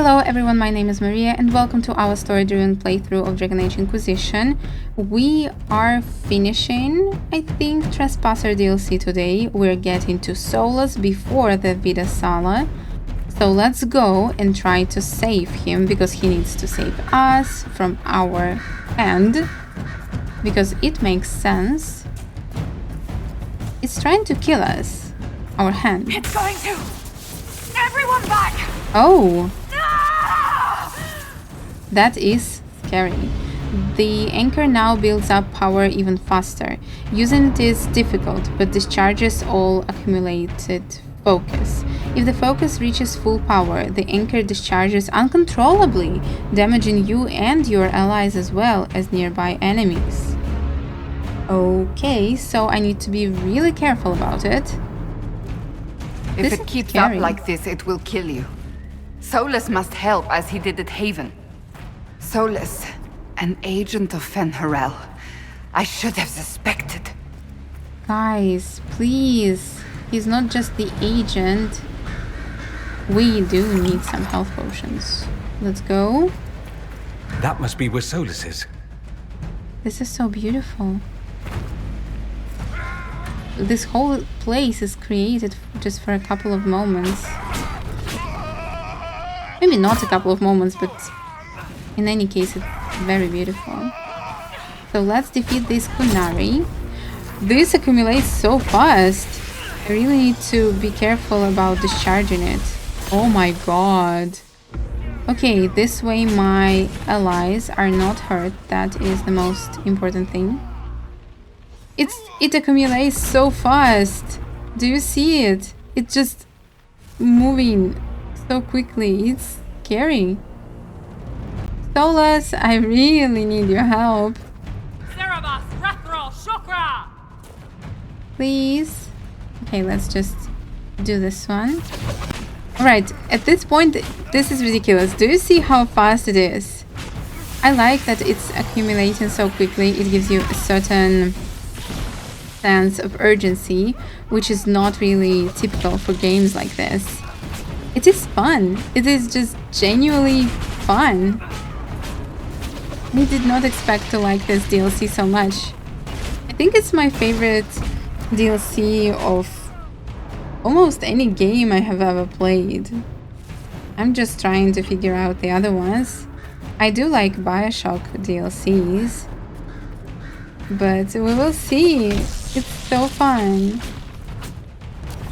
Hello everyone, my name is Maria and welcome to our story-driven playthrough of Dragon Age Inquisition. We are finishing, I think, Trespasser DLC today. We're getting to Solas before the Vida Sala. So let's go and try to save him because he needs to save us from our hand. Because it makes sense. It's trying to kill us. Our hand. It's going to! Everyone back! Oh! That is scary. The anchor now builds up power even faster. Using it is difficult, but discharges all accumulated focus. If the focus reaches full power, the anchor discharges uncontrollably, damaging you and your allies as well as nearby enemies. Okay, so I need to be really careful about it. If it keeps up like this, it will kill you. Solas must help as he did at Haven. Solas, an agent of Fen'Harel. I should have suspected. Guys, please. He's not just the agent. We do need some health potions. Let's go. That must be where Solas is. This is so beautiful. This whole place is created just for a couple of moments. Maybe not a couple of moments, but in any case, it's very beautiful. So let's defeat this Kunari. This accumulates so fast. I really need to be careful about discharging it. Oh my god. Okay, this way my allies are not hurt. That is the most important thing. It accumulates so fast. Do you see it? It's just moving so quickly. It's scary. Solas, I really need your help. Please. Okay, let's just do this one. Alright, at this point, this is ridiculous. Do you see how fast it is? I like that it's accumulating so quickly. It gives you a certain sense of urgency, which is not really typical for games like this. It is fun. It is just genuinely fun. I did not expect to like this DLC so much. I think it's my favorite DLC of almost any game I have ever played. I'm just trying to figure out the other ones. I do like Bioshock DLCs, but we will see. It's so fun.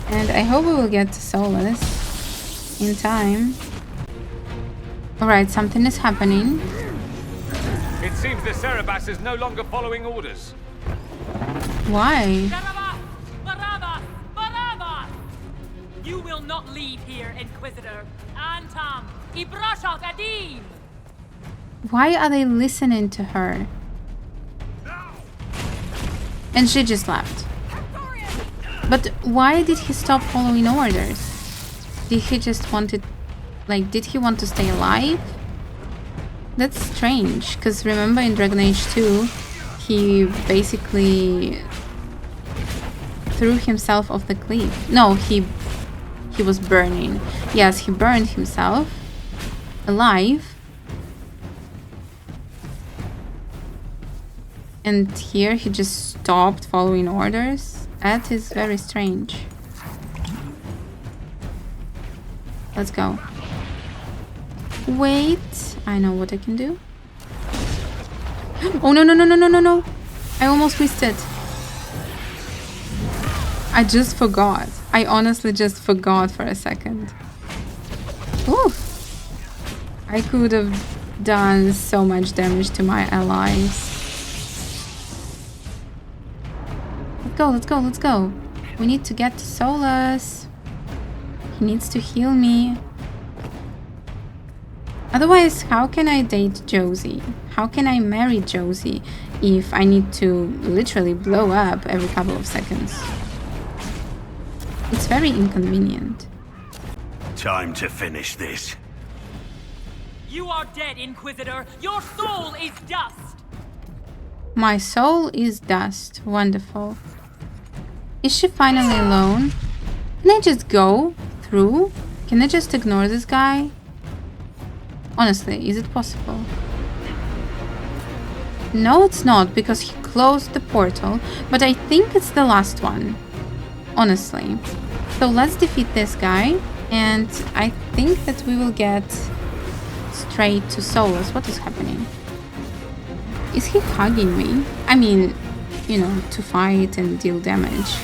And I hope we will get to Solas in time. Alright, something is happening. It seems the Cerebas is no longer following orders. Why? You will not leave here, Inquisitor. Antam, Ibrashak Adim. Why are they listening to her? And she just left. But why did he stop following orders? Did he just wanted, like, did he want to stay alive? That's strange, because remember in Dragon Age 2, he basically threw himself off the cliff. No, he was burning. Yes, he burned himself alive. And here he just stopped following orders. That is very strange. Let's go. Wait, I know what I can do. Oh no no no no no no no! I almost missed it. I just forgot. I honestly just forgot for a second. Oof! I could have done so much damage to my allies. Let's go, let's go, let's go. We need to get to Solas. He needs to heal me. Otherwise, how can I date Josie? How can I marry Josie if I need to literally blow up every couple of seconds? It's very inconvenient. Time to finish this. You are dead, Inquisitor. Your soul is dust. My soul is dust. Wonderful. Is she finally alone? Can I just go through? Can I just ignore this guy? Honestly, is it possible? No, it's not, because he closed the portal, but I think it's the last one. Honestly. So let's defeat this guy, and I think that we will get straight to Solas. What is happening? Is he hugging me? I mean, you know, to fight and deal damage.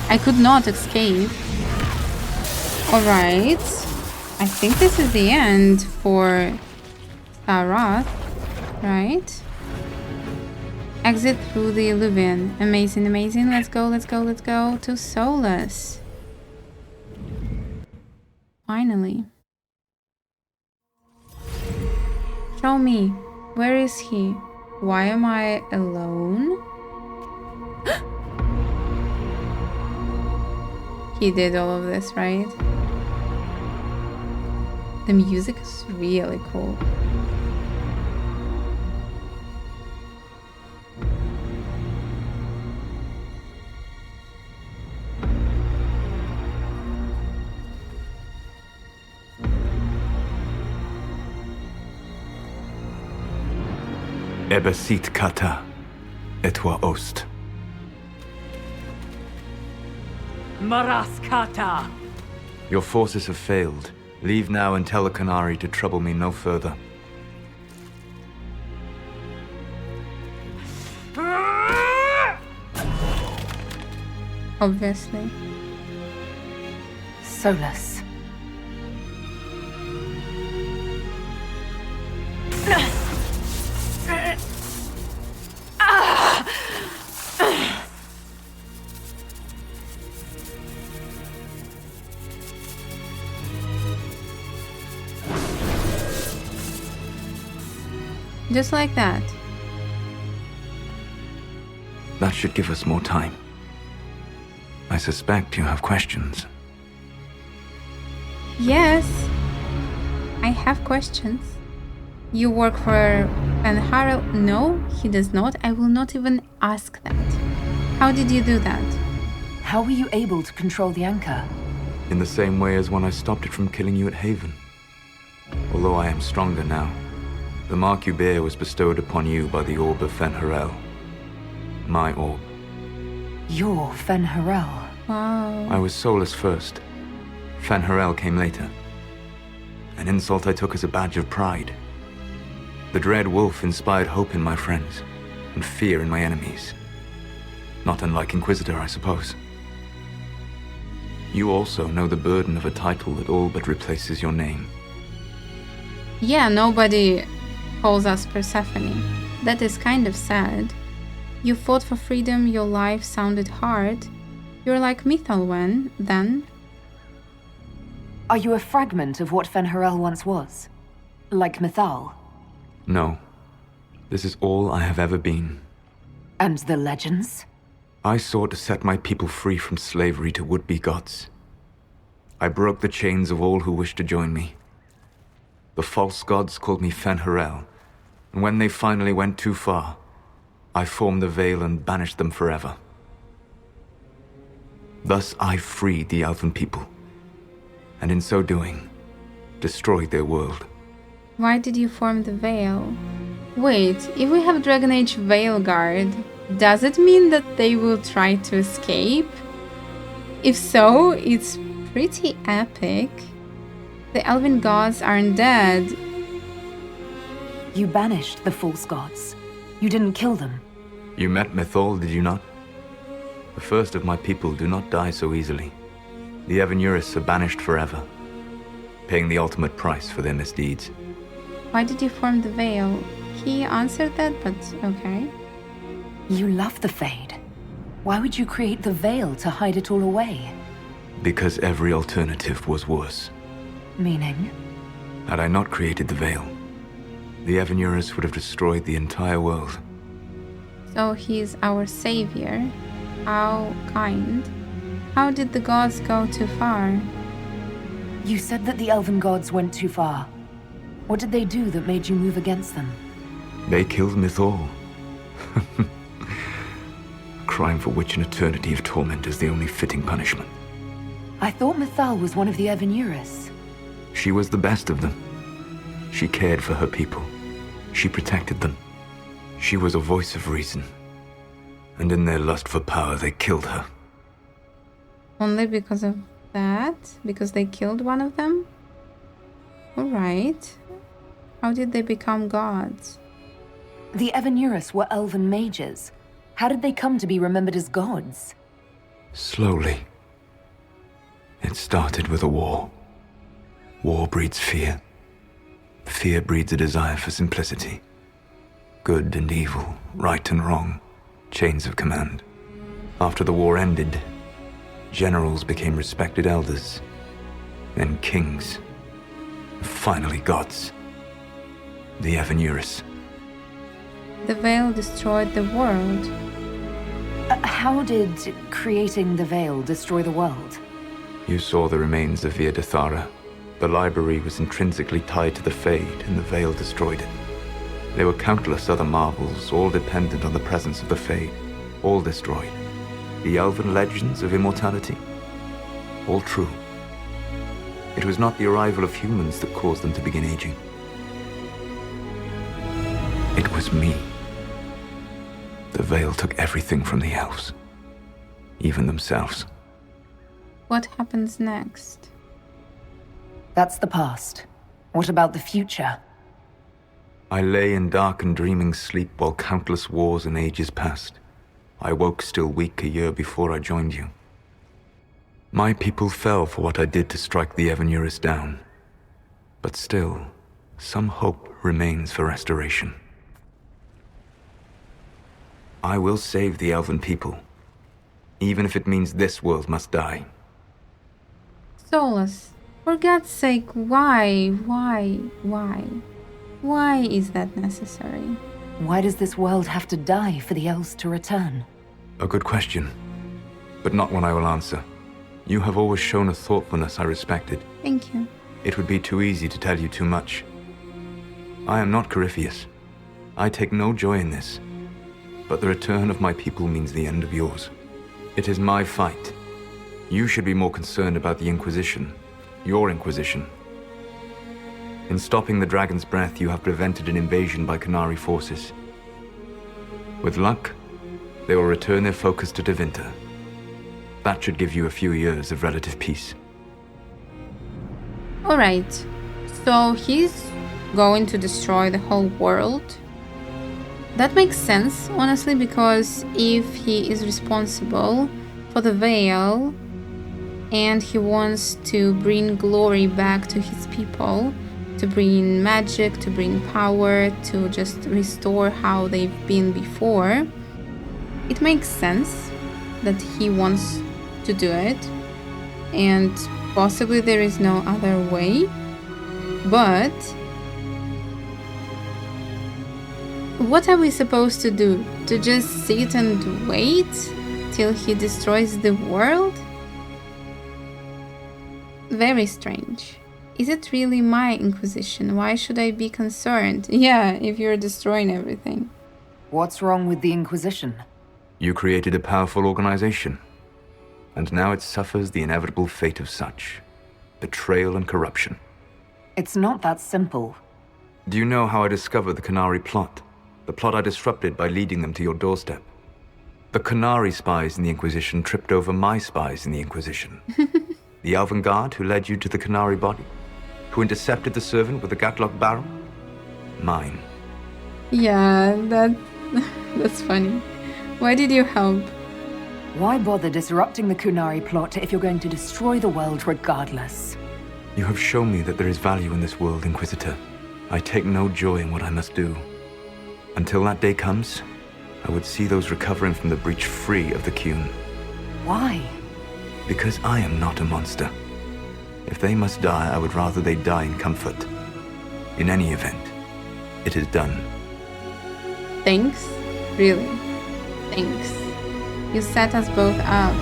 I could not escape. Alright. I think this is the end for Sarath, right? Exit through the Illuvian. Amazing, amazing. Let's go, let's go, let's go to Solas. Finally. Show me. Where is he? Why am I alone? He did all of this, right? The music is really cool. Ebesit kata, etwa ost. Maraskata! Your forces have failed. Leave now and tell the Canary to trouble me no further. Obviously. Solas. Just like that. That should give us more time. I suspect you have questions. Yes. I have questions. You work for Van Harrel? No, he does not. I will not even ask that. How did you do that? How were you able to control the anchor? In the same way as when I stopped it from killing you at Haven. Although I am stronger now. The mark you bear was bestowed upon you by the orb of Fen Harel. My orb. You're Fen Harel. Wow. I was Solas first. Fen Harel came later. An insult I took as a badge of pride. The dread wolf inspired hope in my friends, and fear in my enemies. Not unlike Inquisitor, I suppose. You also know the burden of a title that all but replaces your name. Yeah, nobody calls us Persephone. That is kind of sad. You fought for freedom, your life sounded hard. You're like Mythalwen, then. Are you a fragment of what Fen Harel once was? Like Mythal? No. This is all I have ever been. And the legends? I sought to set my people free from slavery to would-be gods. I broke the chains of all who wished to join me. The false gods called me Fen Harel, and when they finally went too far, I formed the Veil and banished them forever. Thus I freed the Elven people, and in so doing, destroyed their world. Why did you form the Veil? Wait, if we have Dragon Age Veil Guard, does it mean that they will try to escape? If so, it's pretty epic. The Elven gods aren't dead. You banished the false gods. You didn't kill them. You met Mythal, did you not? The first of my people do not die so easily. The Evenuris are banished forever, paying the ultimate price for their misdeeds. Why did you form the Veil? He answered that, but okay. You love the Fade. Why would you create the Veil to hide it all away? Because every alternative was worse. Meaning? Had I not created the Veil, the Evenuris would have destroyed the entire world. So he's our savior. How kind. How did the gods go too far? You said that the Elven gods went too far. What did they do that made you move against them? They killed Mythal. A crime for which an eternity of torment is the only fitting punishment. I thought Mythal was one of the Evenuris. She was the best of them. She cared for her people. She protected them. She was a voice of reason. And in their lust for power, they killed her. Only because of that? Because they killed one of them? Alright. How did they become gods? The Evanurus were elven mages. How did they come to be remembered as gods? Slowly. It started with a war. War breeds fear. Fear breeds a desire for simplicity. Good and evil, right and wrong, chains of command. After the war ended, generals became respected elders, then kings, and finally gods. The Evanurus. The veil destroyed the world. How did creating the veil destroy the world? You saw the remains of Via de Thara. The library was intrinsically tied to the Fade, and the veil destroyed it. There were countless other marvels, all dependent on the presence of the Fade, all destroyed. The elven legends of immortality, all true. It was not the arrival of humans that caused them to begin aging. It was me. The veil took everything from the elves, even themselves. What happens next? That's the past. What about the future? I lay in dark and dreaming sleep while countless wars and ages passed. I woke still weak a year before I joined you. My people fell for what I did to strike the Evanurus down. But still, some hope remains for restoration. I will save the elven people, even if it means this world must die. Solas, for God's sake, why? Why is that necessary? Why does this world have to die for the elves to return? A good question, but not one I will answer. You have always shown a thoughtfulness I respected. Thank you. It would be too easy to tell you too much. I am not Corypheus. I take no joy in this. But the return of my people means the end of yours. It is my fight. You should be more concerned about the Inquisition. Your Inquisition. In stopping the Dragon's Breath, you have prevented an invasion by Qunari forces. With luck, they will return their focus to Tevinter. That should give you a few years of relative peace. Alright, so he's going to destroy the whole world. That makes sense, honestly, because if he is responsible for the veil and he wants to bring glory back to his people, to bring magic, to bring power, to just restore how they've been before, it makes sense that he wants to do it, and possibly there is no other way. But what are we supposed to do? To just sit and wait till he destroys the world? Very strange. Is it really my Inquisition? Why should I be concerned? Yeah, if you're destroying everything. What's wrong with the Inquisition? You created a powerful organization, and now it suffers the inevitable fate of such. Betrayal and corruption. It's not that simple. Do you know how I discovered the Qunari plot? The plot I disrupted by leading them to your doorstep. The Qunari spies in the Inquisition tripped over my spies in the Inquisition. The Elven Guard who led you to the Qunari body? Who intercepted the servant with the Gatlock barrel? Mine. Yeah, that's funny. Why did you help? Why bother disrupting the Qunari plot if you're going to destroy the world regardless? You have shown me that there is value in this world, Inquisitor. I take no joy in what I must do. Until that day comes, I would see those recovering from the breach free of the Qun. Why? Because I am not a monster. If they must die, I would rather they die in comfort. In any event, it is done. Thanks? Really? Thanks. You set us both up.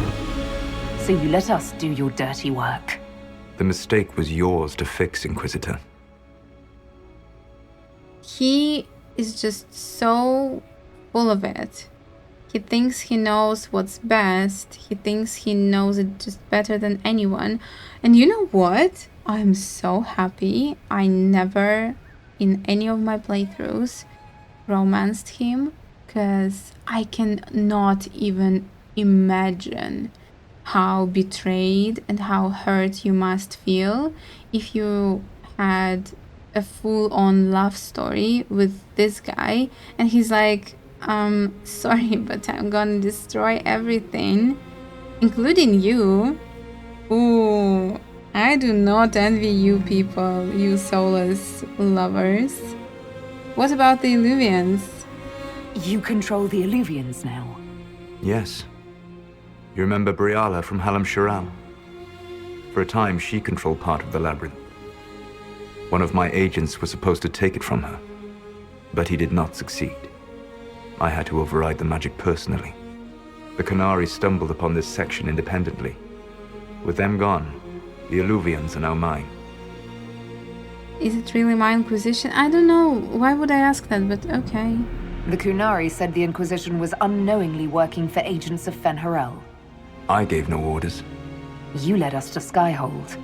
So you let us do your dirty work. The mistake was yours to fix, Inquisitor. He is just so full of it. He thinks he knows what's best. He thinks he knows it just better than anyone. And you know what? I'm so happy I never in any of my playthroughs romanced him, because I cannot even imagine how betrayed and how hurt you must feel if you had a full-on love story with this guy and he's like, sorry, but I'm gonna destroy everything, including you. Ooh, I do not envy you people, you Solas lovers. What about the Illuvians? You control the Illuvians now. Yes. You remember Briala from Halam Shiral? For a time, she controlled part of the labyrinth. One of my agents was supposed to take it from her, but he did not succeed. I had to override the magic personally. The Qunari stumbled upon this section independently. With them gone, the Illuvians are now mine. Is it really my Inquisition? I don't know. Why would I ask that, but okay. The Qunari said the Inquisition was unknowingly working for agents of Fen'Harel. I gave no orders. You led us to Skyhold.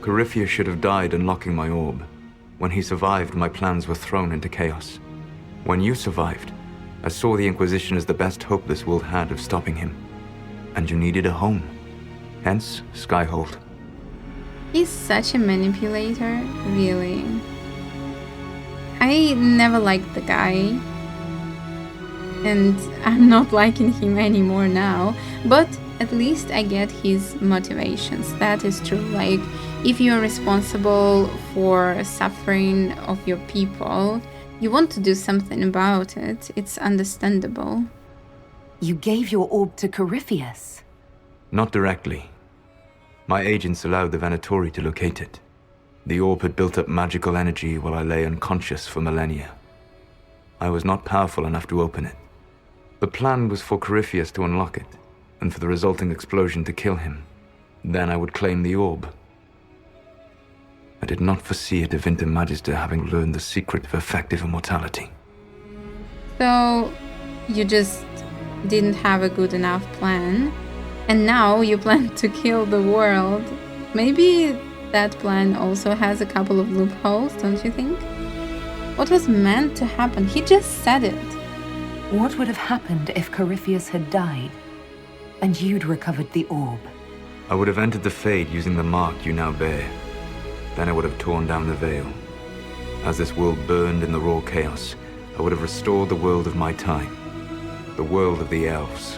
Corypheus should have died unlocking my orb. When he survived, my plans were thrown into chaos. When you survived, I saw the Inquisition as the best hope this world had of stopping him. And you needed a home. Hence, Skyhold. He's such a manipulator, really. I never liked the guy. And I'm not liking him anymore now. But at least I get his motivations. That is true. Like, if you're responsible for suffering of your people, you want to do something about it. It's understandable. You gave your orb to Corypheus. Not directly. My agents allowed the Venatori to locate it. The orb had built up magical energy while I lay unconscious for millennia. I was not powerful enough to open it. The plan was for Corypheus to unlock it, and for the resulting explosion to kill him. Then I would claim the orb. I did not foresee a Divinity Magister having learned the secret of effective immortality. So, you just didn't have a good enough plan, and now you plan to kill the world. Maybe that plan also has a couple of loopholes, don't you think? What was meant to happen? He just said it. What would have happened if Corypheus had died, and you'd recovered the orb? I would have entered the Fade using the mark you now bear. Then I would have torn down the veil. As this world burned in the raw chaos, I would have restored the world of my time. The world of the elves.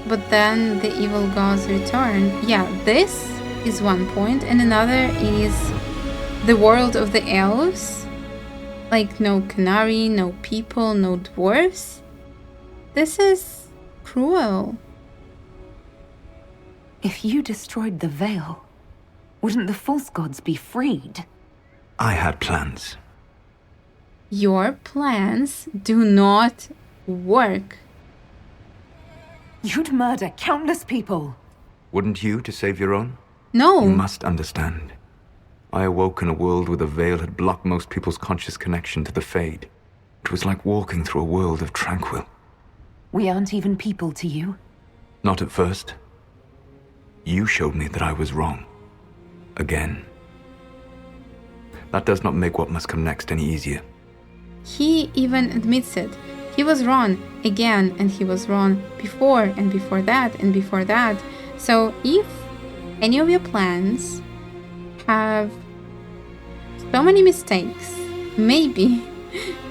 But then the evil gods return. Yeah, this is one point, and another is the world of the elves. Like, no Qunari, no people, no dwarves. This is cruel. If you destroyed the veil, wouldn't the false gods be freed? I had plans. Your plans do not work. You'd murder countless people. Wouldn't you to save your own? No. You must understand. I awoke in a world where the veil had blocked most people's conscious connection to the Fade. It was like walking through a world of tranquil. We aren't even people to you. Not at first. You showed me that I was wrong. Again. That does not make what must come next any easier. He even admits it. He was wrong again, and he was wrong before, and before that, and before that. So if any of your plans have so many mistakes, maybe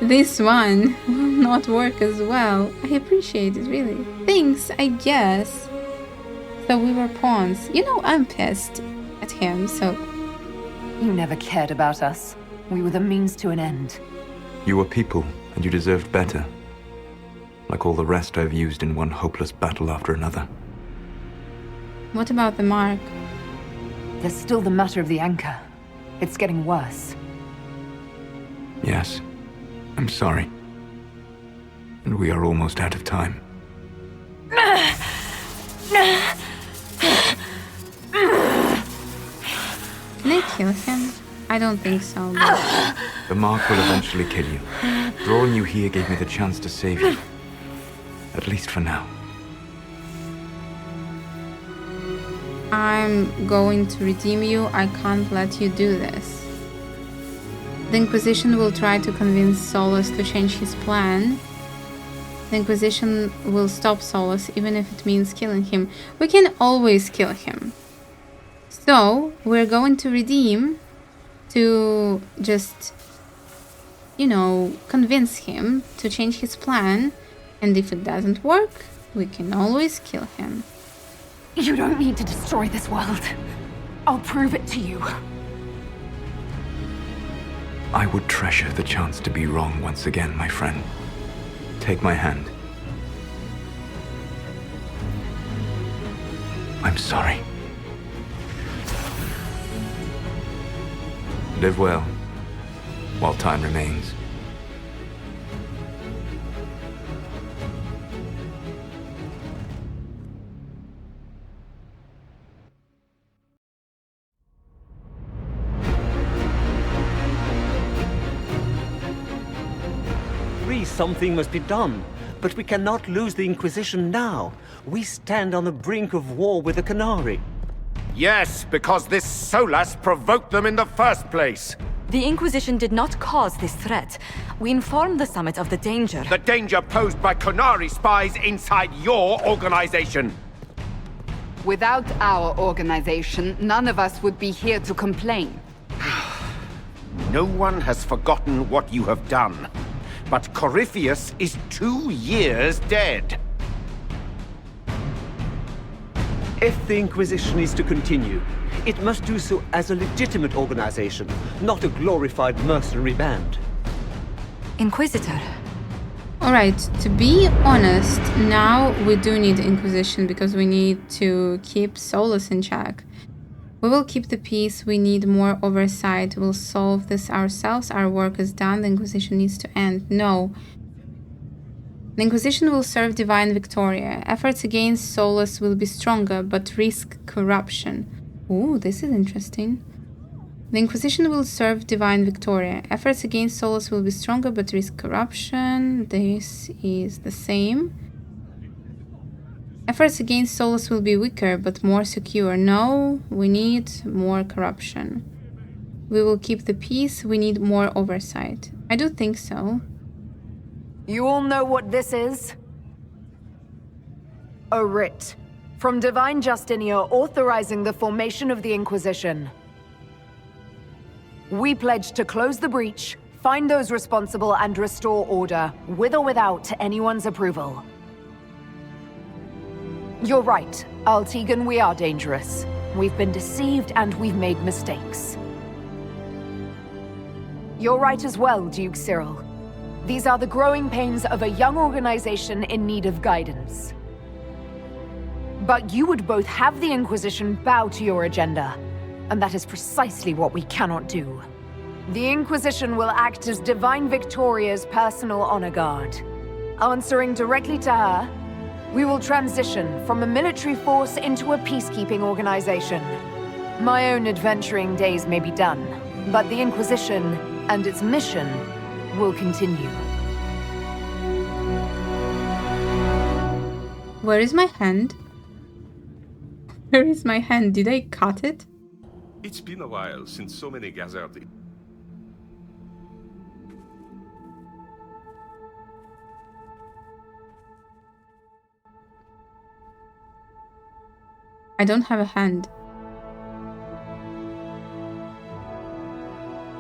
this one will not work as well. I appreciate it, really. Thanks, I guess. So we were pawns. You know, I'm pissed at him, so... You never cared about us. We were the means to an end. You were people, and you deserved better. Like all the rest I've used in one hopeless battle after another. What about the mark? There's still the matter of the anchor. It's getting worse. Yes, I'm sorry. And we are almost out of time. Can I kill him? I don't think so. But... The mark will eventually kill you. Drawing you here gave me the chance to save you. At least for now. I'm going to redeem you. I can't let you do this. The Inquisition will try to convince Solas to change his plan. The Inquisition will stop Solas even if it means killing him. We can always kill him. So, we're going to redeem to just, you know, convince him to change his plan. And if it doesn't work, we can always kill him. You don't need to destroy this world. I'll prove it to you. I would treasure the chance to be wrong once again, my friend. Take my hand. I'm sorry. Live well, while time remains. Something must be done, but we cannot lose the Inquisition now. We stand on the brink of war with the Qunari. Yes, because this Solas provoked them in the first place. The Inquisition did not cause this threat. We informed the Summit of the danger. The danger posed by Qunari spies inside your organization. Without our organization, none of us would be here to complain. No one has forgotten what you have done. But Corypheus is 2 years dead. If the Inquisition is to continue, it must do so as a legitimate organization, not a glorified mercenary band. Inquisitor. Alright, to be honest, now we do need Inquisition because we need to keep Solas in check. We will keep the peace, we need more oversight, we'll solve this ourselves, our work is done, the Inquisition needs to end. No. The Inquisition will serve Divine Victoria. Efforts against Solas will be stronger, but risk corruption. Ooh, this is interesting. The Inquisition will serve Divine Victoria. Efforts against Solas will be stronger, but risk corruption. This is the same. Efforts against Solas will be weaker, but more secure. No, we need more corruption. We will keep the peace, we need more oversight. I do think so. You all know what this is? A writ from Divine Justinia authorizing the formation of the Inquisition. We pledge to close the breach, find those responsible, and restore order, with or without anyone's approval. You're right, Altegan, we are dangerous. We've been deceived and we've made mistakes. You're right as well, Duke Cyril. These are the growing pains of a young organization in need of guidance. But you would both have the Inquisition bow to your agenda, and that is precisely what we cannot do. The Inquisition will act as Divine Victoria's personal honor guard. Answering directly to her, we will transition from a military force into a peacekeeping organization. My own adventuring days may be done, but the Inquisition and its mission will continue. Where is my hand? Where is my hand? Did I cut it? It's been a while since so many gathered. I don't have a hand.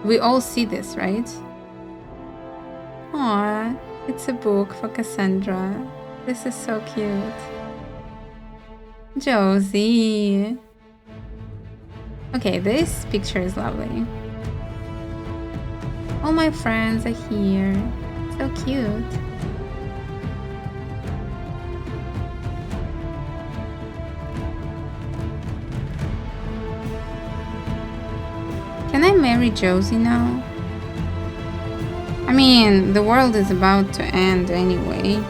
We all see this, right? Aww, it's a book for Cassandra. This is so cute. Josie. Okay, this picture is lovely. All my friends are here. So cute. Can I marry Josie now? I mean, the world is about to end anyway.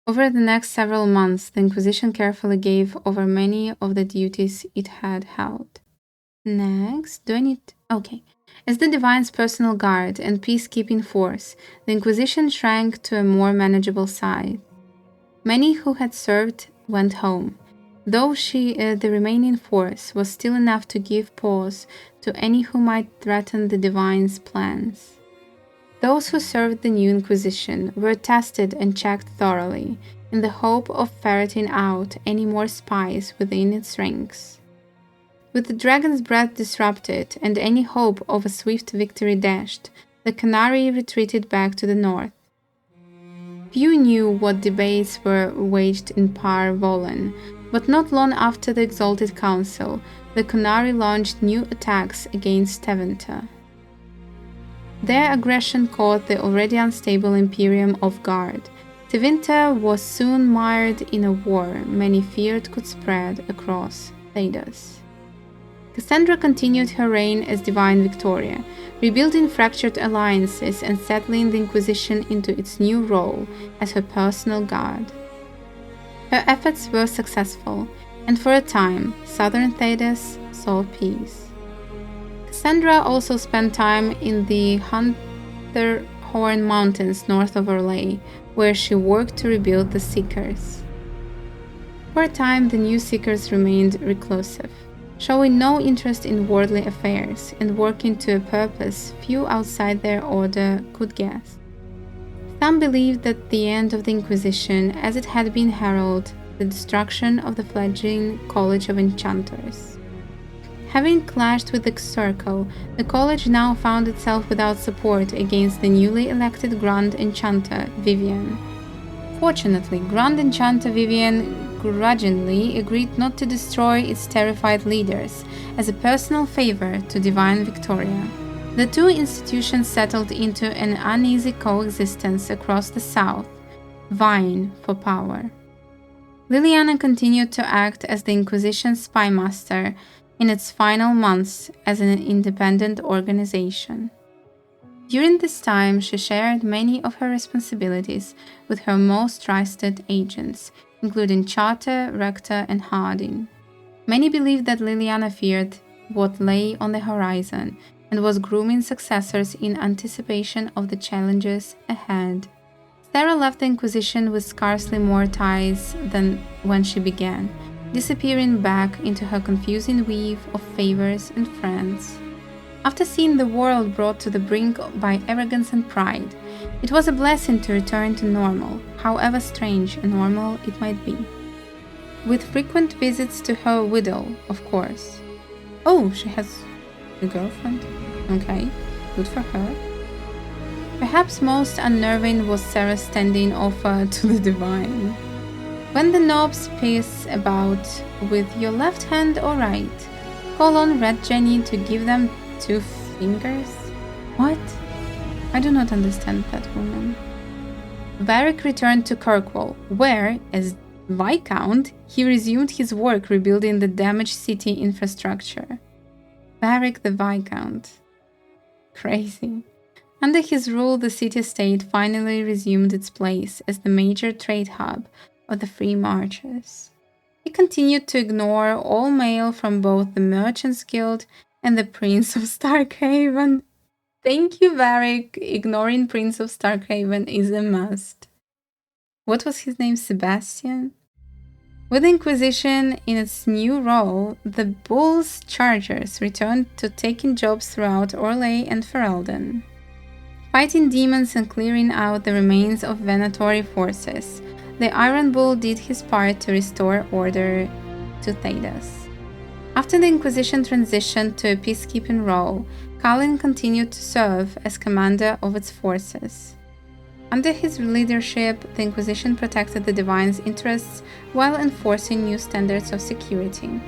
Over the next several months, the Inquisition carefully gave over many of the duties it had held. Next, do I need... Okay. As the Divine's personal guard and peacekeeping force, the Inquisition shrank to a more manageable size. Many who had served went home, though the remaining force was still enough to give pause to any who might threaten the Divine's plans. Those who served the new Inquisition were tested and checked thoroughly, in the hope of ferreting out any more spies within its ranks. With the Dragon's Breath disrupted and any hope of a swift victory dashed, the Canary retreated back to the north. Few knew what debates were waged in Par Vollen, but not long after the Exalted Council, the Canary launched new attacks against Tevinter. Their aggression caught the already unstable Imperium off guard. Tevinter was soon mired in a war many feared could spread across Thedas. Cassandra continued her reign as Divine Victoria, rebuilding fractured alliances and settling the Inquisition into its new role as her personal guard. Her efforts were successful, and for a time, southern Thedas saw peace. Cassandra also spent time in the Hunterhorn Mountains north of Orlais, where she worked to rebuild the Seekers. For a time, the new Seekers remained reclusive, showing no interest in worldly affairs and working to a purpose few outside their order could guess. Some believed that the end of the Inquisition, as it had been heralded, the destruction of the fledgling College of Enchanters. Having clashed with the Circle, the college now found itself without support against the newly elected Grand Enchanter, Vivian. Fortunately, Grand Enchanter Vivian grudgingly agreed not to destroy its terrified leaders, as a personal favor to Divine Victoria. The two institutions settled into an uneasy coexistence across the south, vying for power. Liliana continued to act as the Inquisition's spymaster in its final months as an independent organization. During this time, she shared many of her responsibilities with her most trusted agents, including Charter, Rector, and Harding. Many believed that Liliana feared what lay on the horizon and was grooming successors in anticipation of the challenges ahead. Sarah left the Inquisition with scarcely more ties than when she began, disappearing back into her confusing weave of favors and friends. After seeing the world brought to the brink by arrogance and pride, it was a blessing to return to normal, however strange and normal it might be. With frequent visits to her widow, of course. Oh, she has a girlfriend? Okay, good for her. Perhaps most unnerving was Sarah's standing offer to the Divine. When the knobs pierce about with your left hand or right, call on Red Jenny to give them 2 fingers? What? I do not understand that woman. Varric returned to Kirkwall, where, as Viscount, he resumed his work rebuilding the damaged city infrastructure. Varric the Viscount. Crazy. Under his rule, the city-state finally resumed its place as the major trade hub of the Free Marchers. He continued to ignore all mail from both the Merchants Guild and the Prince of Starkhaven. Thank you, Varric. Ignoring Prince of Starkhaven is a must. What was his name? Sebastian? With the Inquisition in its new role, the Bull's Chargers returned to taking jobs throughout Orlais and Ferelden, fighting demons and clearing out the remains of Venatori forces. The Iron Bull did his part to restore order to Thedas. After the Inquisition transitioned to a peacekeeping role, Kalin continued to serve as commander of its forces. Under his leadership, the Inquisition protected the Divine's interests while enforcing new standards of security.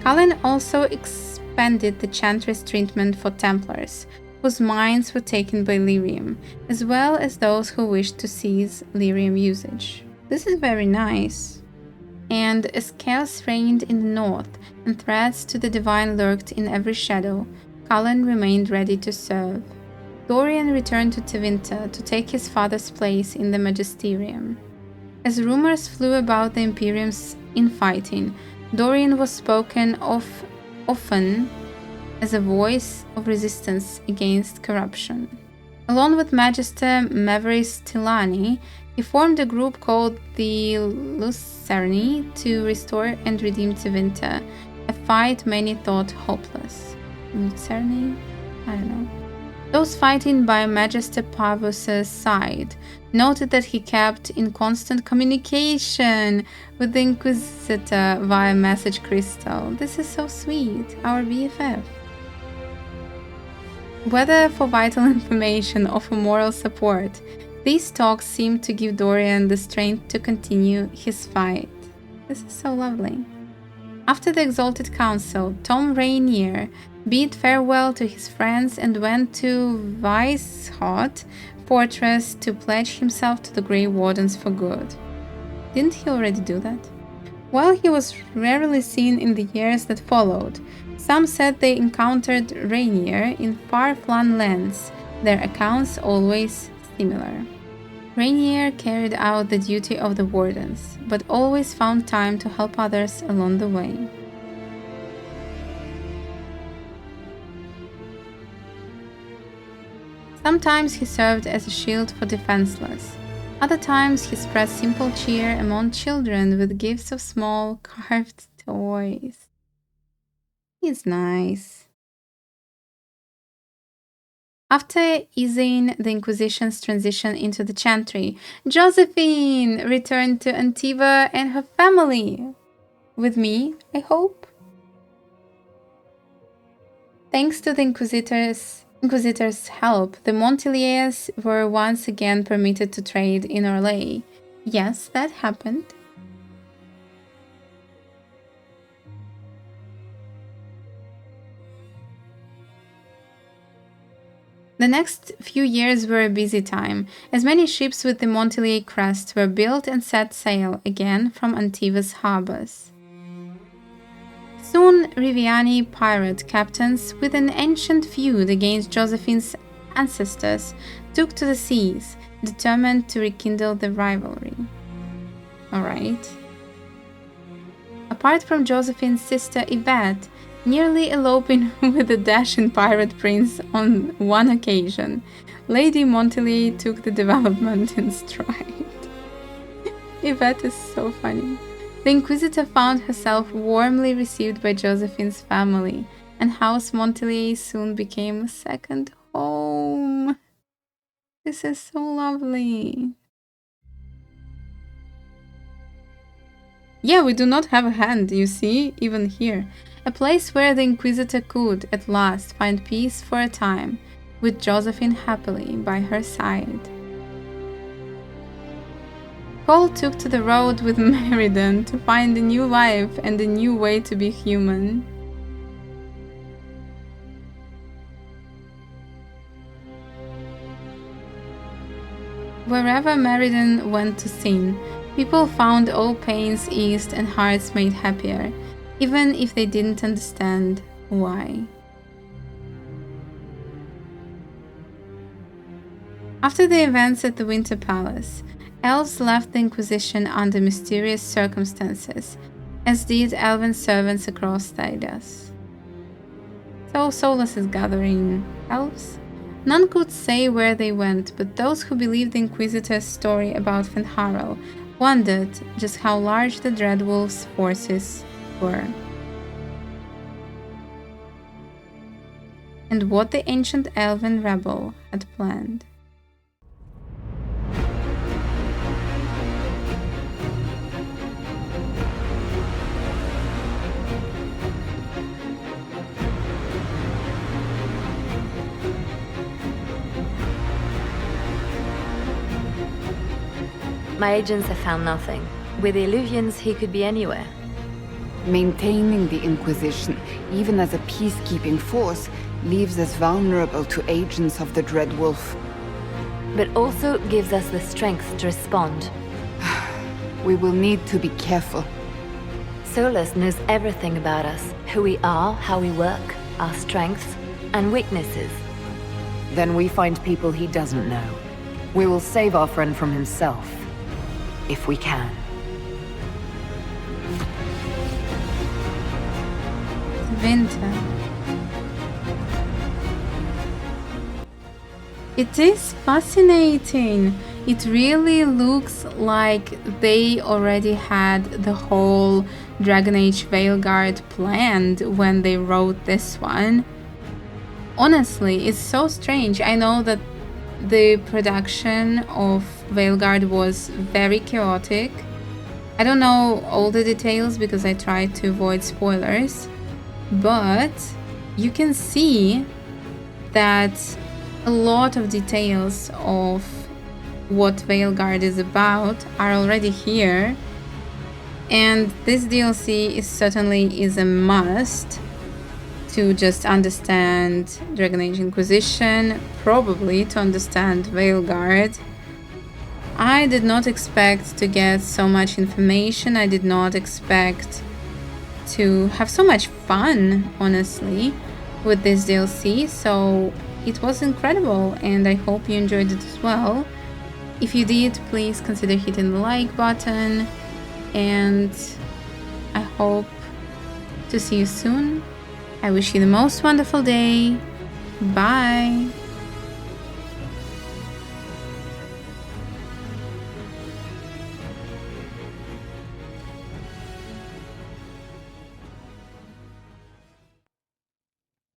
Kalin also expanded the Chantry's treatment for Templars, whose minds were taken by lyrium, as well as those who wished to seize lyrium usage. This is very nice. And as chaos reigned in the north and threats to the Divine lurked in every shadow, Kalin remained ready to serve. Dorian returned to Tevinter to take his father's place in the Magisterium. As rumors flew about the Imperium's infighting, Dorian was spoken of often as a voice of resistance against corruption. Along with Magister Maveris Tilani, he formed a group called the Lucerni to restore and redeem Tevinter, a fight many thought hopeless. Lucerni? I don't know. Those fighting by Magister Parvus's side noted that he kept in constant communication with the Inquisitor via message crystal. This is so sweet, our BFF. Whether for vital information or for moral support, these talks seemed to give Dorian the strength to continue his fight. This is so lovely. After the Exalted Council, Tom Rainier bid farewell to his friends and went to Weishaupt Fortress to pledge himself to the Grey Wardens for good. Didn't he already do that? While he was rarely seen in the years that followed, some said they encountered Rainier in far-flung lands, their accounts always similar. Rainier carried out the duty of the Wardens, but always found time to help others along the way. Sometimes he served as a shield for defenseless. Other times he spread simple cheer among children with gifts of small carved toys. He's nice. After easing the Inquisition's transition into the Chantry, Josephine returned to Antiva and her family. With me, I hope. Thanks to the Inquisitor's help, the Montiliers were once again permitted to trade in Orlais. Yes, that happened. The next few years were a busy time, as many ships with the Montilier crest were built and set sail again from Antiva's harbors. Soon, Riviani pirate captains, with an ancient feud against Josephine's ancestors, took to the seas, determined to rekindle the rivalry. Alright. Apart from Josephine's sister Yvette, nearly eloping with the dashing pirate prince on one occasion, Lady Montilier took the development in stride. Yvette is so funny. The Inquisitor found herself warmly received by Josephine's family, and House Montilier soon became a second home. This is so lovely. Yeah, we do not have a hand, you see, even here. A place where the Inquisitor could, at last, find peace for a time, with Josephine happily by her side. Cole took to the road with Meriden to find a new life and a new way to be human. Wherever Meriden went to sin, people found all pains eased and hearts made happier, even if they didn't understand why. After the events at the Winter Palace, elves left the Inquisition under mysterious circumstances, as did elven servants across Thaidas. So Solas is gathering elves? None could say where they went, but those who believed the Inquisitor's story about Fenharel wondered just how large the Dreadwolf's forces were, and what the ancient elven rebel had planned. My agents have found nothing. With the Illuvians, he could be anywhere. Maintaining the Inquisition, even as a peacekeeping force, leaves us vulnerable to agents of the Dreadwolf. But also gives us the strength to respond. We will need to be careful. Solas knows everything about us. Who we are, how we work, our strengths and weaknesses. Then we find people he doesn't know. We will save our friend from himself. If we can. Winter. It is fascinating. It really looks like they already had the whole Dragon Age Veilguard planned when they wrote this one. Honestly, it's so strange. I know that the production of Veilguard was very chaotic. I don't know all the details because I tried to avoid spoilers, but you can see that a lot of details of what Veilguard is about are already here, and this DLC is a must to just understand Dragon Age Inquisition, probably to understand Veilguard. I did not expect to get so much information. I did not expect to have so much fun, honestly, with this DLC, so it was incredible, and I hope you enjoyed it as well. If you did, please consider hitting the like button, and I hope to see you soon. I wish you the most wonderful day. Bye!